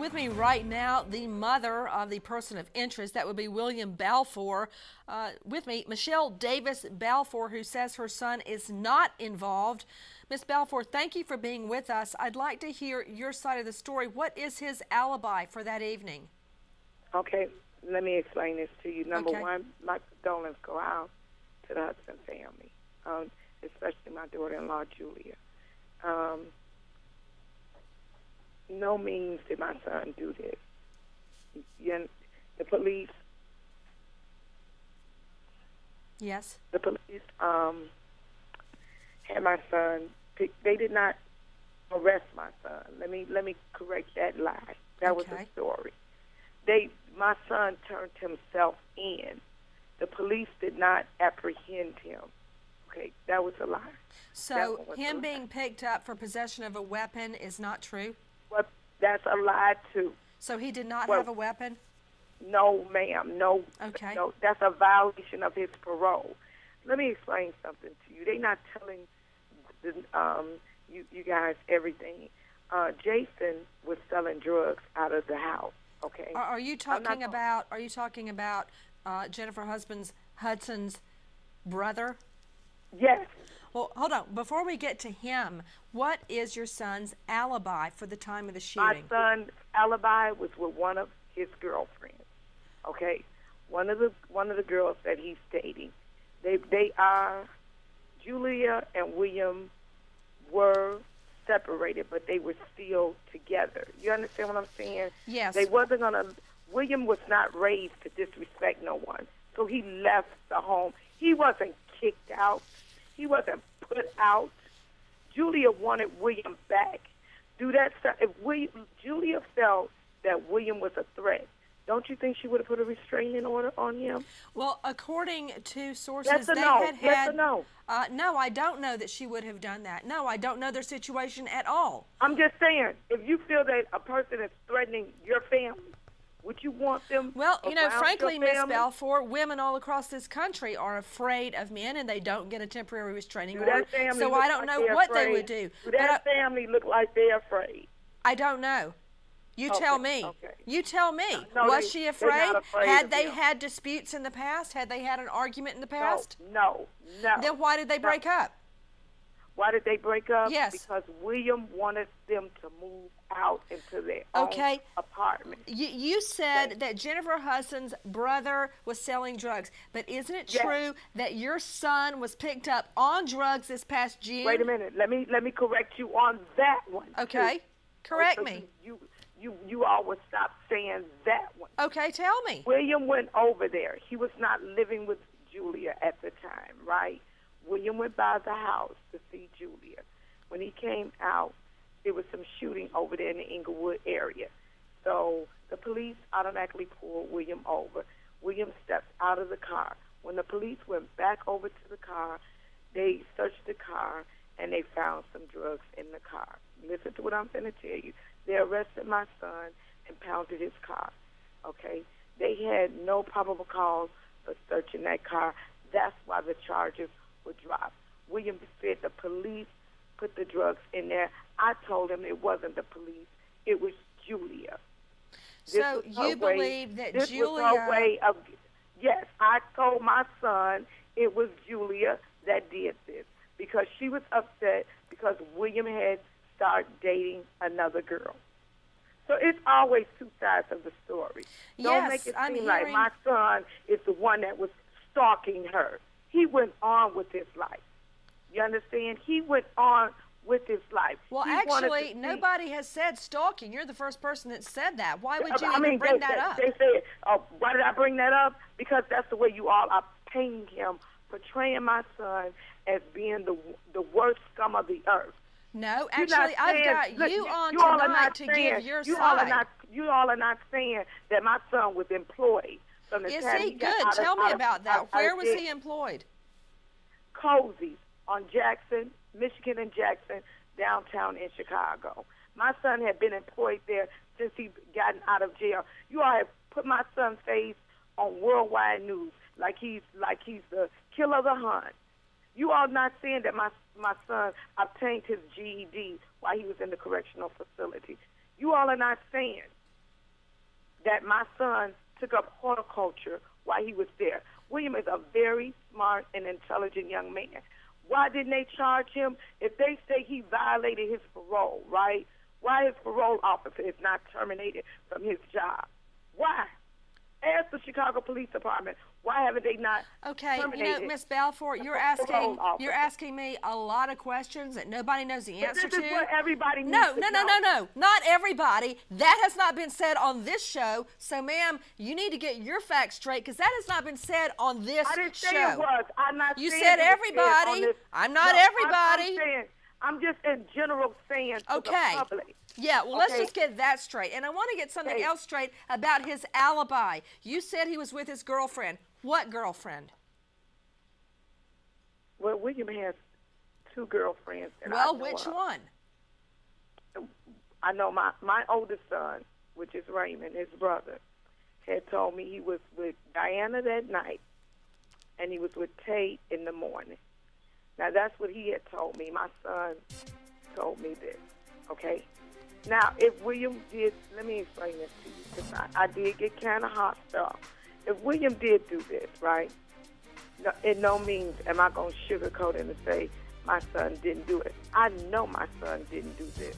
With me right now, the mother of the person of interest, that would be William Balfour. With me, Michelle Davis Balfour, who says her son is not involved. Miss Balfour, thank you for being with us. I'd like to hear your side of the story. What is his alibi for that evening? Okay, let me explain this to you. Number one, my condolences go out to the Hudson family, especially my daughter-in-law, Julia. No means did my son do this. The police. Yes. The police had my son. They did not arrest my son. Let me correct that lie. That was the story. My son turned himself in. The police did not apprehend him. Okay, that was a lie. So him being picked up for possession of a weapon is not true? Well, that's a lie too. So he did not have a weapon? No, ma'am. No. Okay. No, that's a violation of his parole. Let me explain something to you. They're not telling you guys everything. Jason was selling drugs out of the house. Okay. Are you talking about? Are you talking about Jennifer Hudson's brother? Yes. Well, hold on. Before we get to him, what is your son's alibi for the time of the shooting? My son's alibi was with one of his girlfriends. Okay, one of the girls that he's dating. They are Julia and William were separated, but they were still together. You understand what I'm saying? Yes. They wasn't gonna. William was not raised to disrespect no one, so he left the home. He wasn't kicked out. He wasn't put out. Julia wanted William back. Do that stuff. If Julia felt that William was a threat, don't you think she would have put a restraining order on him? Well, according to sources, that's a they no. had Yes or no? No, I don't know that she would have done that. No, I don't know their situation at all. I'm just saying, if you feel that a person is threatening your family, would you want them? Well, you know, frankly, Miss Balfour, women all across this country are afraid of men, and they don't get a temporary restraining order. That family so I don't know what they would do. Do that family look like they're afraid? I don't know. You tell me. Okay. You tell me. No, was she afraid? Afraid had they had disputes in the past? Had they had an argument in the past? No. Then why did they break up? Why did they break up? Yes. Because William wanted them to move out into their own apartment. You said that Jennifer Hudson's brother was selling drugs, but isn't it true that your son was picked up on drugs this past June? Wait a minute. Let me correct you on that one. Okay. Too. Correct me. You all would stop saying that one. Okay, tell me. William went over there. He was not living with Julia at the time, right? William went by the house to see Julia. When he came out, there was some shooting over there in the Inglewood area. So the police automatically pulled William over. William stepped out of the car. When the police went back over to the car, they searched the car, and they found some drugs in the car. Listen to what I'm going to tell you. They arrested my son and impounded his car, okay? They had no probable cause for searching that car. That's why the charges were dropped. William said the police put the drugs in there. I told him it wasn't the police. It was Julia. So you believe that this Julia... was her way of... Yes, I told my son it was Julia that did this because she was upset because William had started dating another girl. So it's always two sides of the story. Don't make it seem like my son is the one that was stalking her. He went on with his life. You understand? He went on with his life. Well, actually, nobody has said stalking. You're the first person that said that. Why would you even bring that up? They said, why did I bring that up? Because that's the way you all are painting him, portraying my son as being the worst scum of the earth. No, actually, I've got you on tonight to give your side. You all are not saying that my son was employed. Is he good? Tell me about that. Where was he employed? Cozy on Jackson, Michigan and Jackson, downtown in Chicago. My son had been employed there since he gotten out of jail. You all have put my son's face on worldwide news like he's the killer of the hunt. You all not saying that my son obtained his GED while he was in the correctional facility. You all are not saying. that my son took up horticulture while he was there. William is a very smart and intelligent young man. Why didn't they charge him? If they say he violated his parole, right? Why his parole officer is not terminated from his job? Why? Ask the Chicago Police Department. Why haven't they not terminated? Miss Balfour, you're asking me a lot of questions that nobody knows the answer to. This is what everybody needs to know. No. Not everybody. That has not been said on this show. So, ma'am, you need to get your facts straight because that has not been said on this show. I didn't say it was. I'm not saying you said everybody. I'm not everybody. I'm just in general saying to the public. Yeah, well, let's just get that straight. And I want to get something else straight about his alibi. You said he was with his girlfriend. What girlfriend? Well, William has two girlfriends. Well, which one? I know my oldest son, which is Raymond, his brother, had told me he was with Diana that night, and he was with Tate in the morning. Now, that's what he had told me. My son told me this, okay? Now, if William did, let me explain this to you, because I did get kind of hostile. If William did do this, right, no, in no means am I going to sugarcoat it and say my son didn't do it. I know my son didn't do this.